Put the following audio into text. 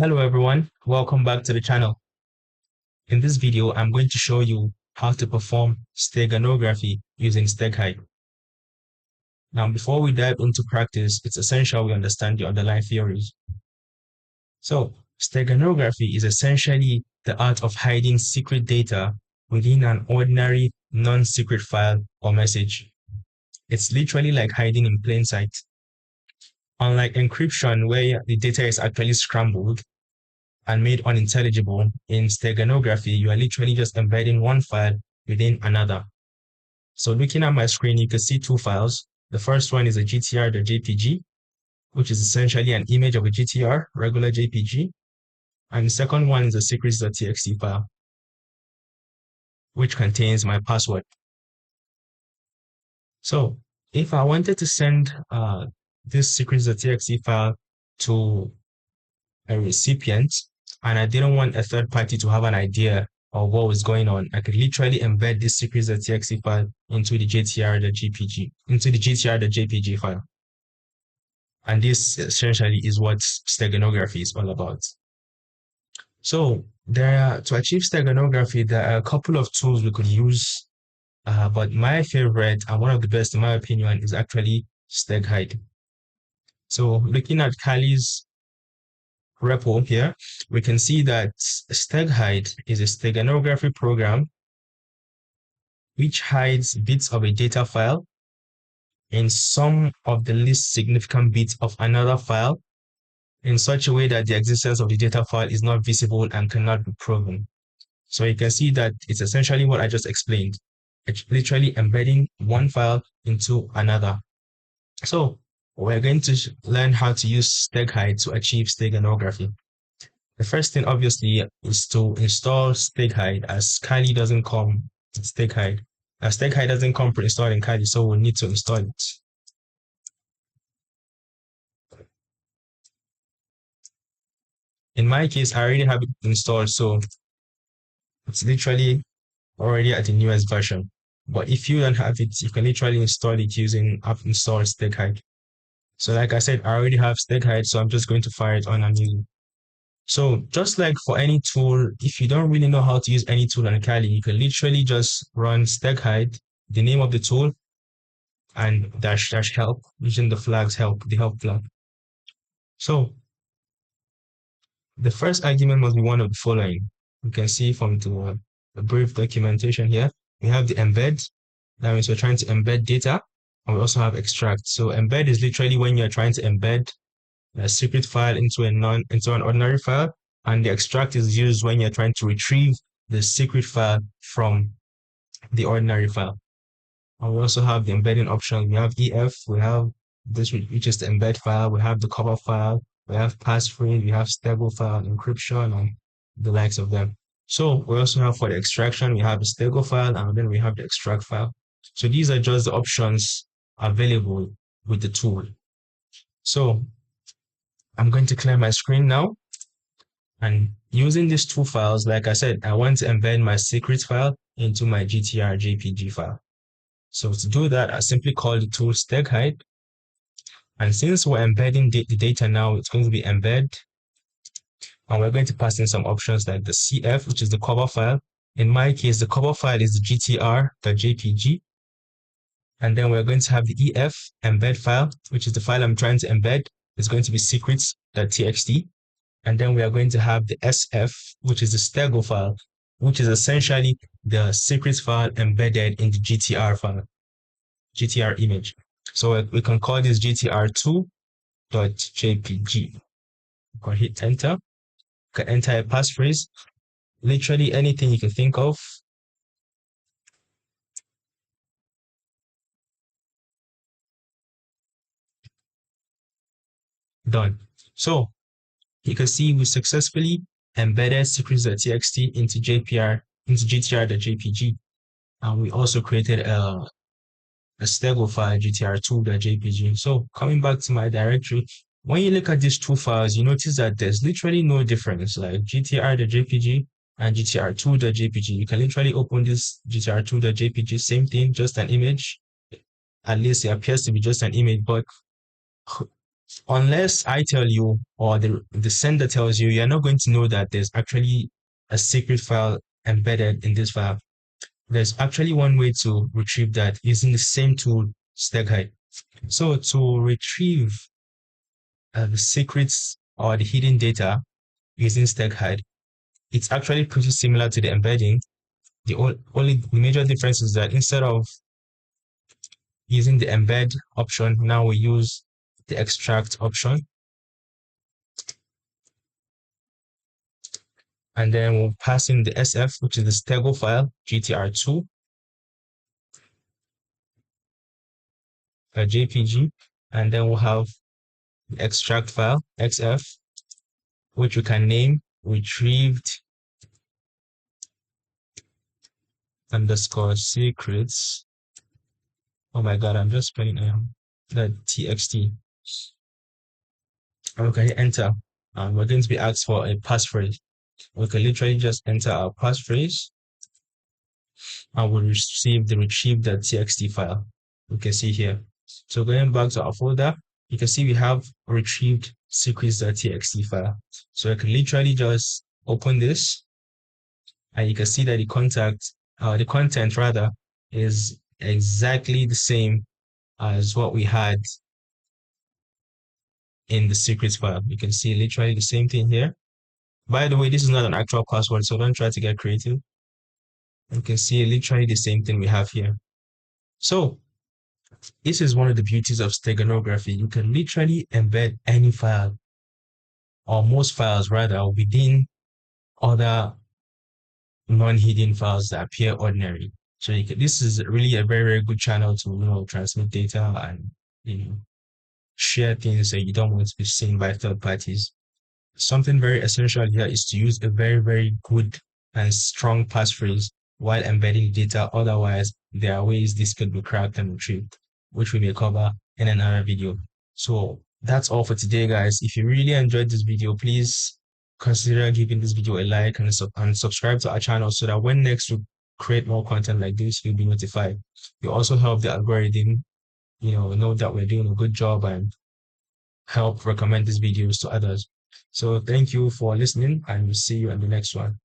Hello everyone, welcome back to the channel. In this video, I'm going to show you how to perform steganography using Steghide. Now, before we dive into practice, it's essential we understand the underlying theories. So, steganography is essentially the art of hiding secret data within an ordinary non-secret file or message. It's literally like hiding in plain sight. Unlike encryption, where the data is actually scrambled and made unintelligible, in steganography, you are literally just embedding one file within another. So looking at my screen, you can see two files. The first one is a GTR.jpg, which is essentially an image of a GTR, regular JPG. And the second one is a secrets.txt file, which contains my password. So if I wanted to send this secrets.txt file to a recipient, and I didn't want a third party to have an idea of what was going on, I could literally embed this secrets.txt file into the GTR.jpg file. And this essentially is what steganography is all about. So to achieve steganography, there are a couple of tools we could use, but my favorite and one of the best in my opinion is actually Steghide. So looking at Kali's repo here, we can see that Steghide is a steganography program which hides bits of a data file in some of the least significant bits of another file in such a way that the existence of the data file is not visible and cannot be proven. So you can see that it's essentially what I just explained. It's literally embedding one file into another. So we're going to learn how to use Steghide to achieve steganography. The first thing, obviously, is to install Steghide, as Kali doesn't come with Steghide. Steghide doesn't come pre-installed in Kali, so we'll need to install it. In my case, I already have it installed, so it's literally already at the newest version. But if you don't have it, you can literally install it using app install Steghide. So like I said, I already have Steghide, so I'm just going to fire it on and use it. So just like for any tool, if you don't really know how to use any tool on Kali, you can literally just run Steghide, the name of the tool, and dash help, using the flags help, the help flag. So the first argument must be one of the following. You can see from the brief documentation here, we have the embed. That means we're trying to embed data, and we also have extract. So embed is literally when you're trying to embed a secret file into an ordinary file, and the extract is used when you're trying to retrieve the secret file from the ordinary file. And we also have the embedding option. We have EF, we have this, which is the embed file, we have the cover file, we have passphrase, we have stable file, encryption, and the likes of them. So we also have for the extraction, we have the stable file, and then we have the extract file. So these are just the options available with the tool. So I'm going to clear my screen now. And using these two files, like I said, I want to embed my secret file into my GTR JPG file. So to do that, I simply call the tool Steghide. And since we're embedding the data now, it's going to be embed. And we're going to pass in some options like the CF, which is the cover file. In my case, the cover file is the GTR.jpg. And then we're going to have the EF embed file, which is the file I'm trying to embed. It's going to be secrets.txt. And then we are going to have the SF, which is the stego file, which is essentially the secrets file embedded in the GTR file, GTR image. So we can call this GTR2.jpg. You can hit enter. You can enter a passphrase, literally anything you can think of. Done. So you can see we successfully embedded secrets.txt into GTR.jpg. And we also created a stego file, GTR2.jpg. So coming back to my directory, when you look at these two files, you notice that there's literally no difference, like GTR.jpg and GTR2.jpg. You can literally open this GTR2.jpg, same thing, just an image. At least it appears to be just an image, but Unless I tell you or the sender tells you, you're not going to know that there's actually a secret file embedded in this file. There's actually one way to retrieve that using the same tool, Steghide. So to retrieve the secrets or the hidden data using Steghide, it's actually pretty similar to the embedding. The only major difference is that instead of using the embed option, now we use the extract option. And then we'll pass in the SF, which is the Stego file, GTR2, a JPG, and then we'll have the extract file, XF, which we can name retrieved underscore secrets. Oh my God, I'm just spelling the TXT. And we can hit enter. We're going to be asked for a passphrase. We can literally just enter our passphrase and we'll receive the retrieve.txt file. We can see here. So going back to our folder, you can see we have retrieved secrets.txt file. So I can literally just open this and you can see that the content rather is exactly the same as what we had in the secrets file. You can see literally the same thing here. By the way, this is not an actual password, so don't try to get creative. You can see literally the same thing we have here. So this is one of the beauties of steganography. You can literally embed any file or most files rather within other non-hidden files that appear ordinary. So this is really a very, very good channel to transmit data and share things that you don't want to be seen by third parties. Something very essential here is to use a very, very good and strong passphrase while embedding data. Otherwise, there are ways this could be cracked and retrieved, which we may cover in another video. So that's all for today, guys. If you really enjoyed this video, please consider giving this video a like and subscribe to our channel so that when next we create more content like this, you'll be notified. You also help the algorithm, know that we're doing a good job and help recommend these videos to others. So thank you for listening and we'll see you in the next one.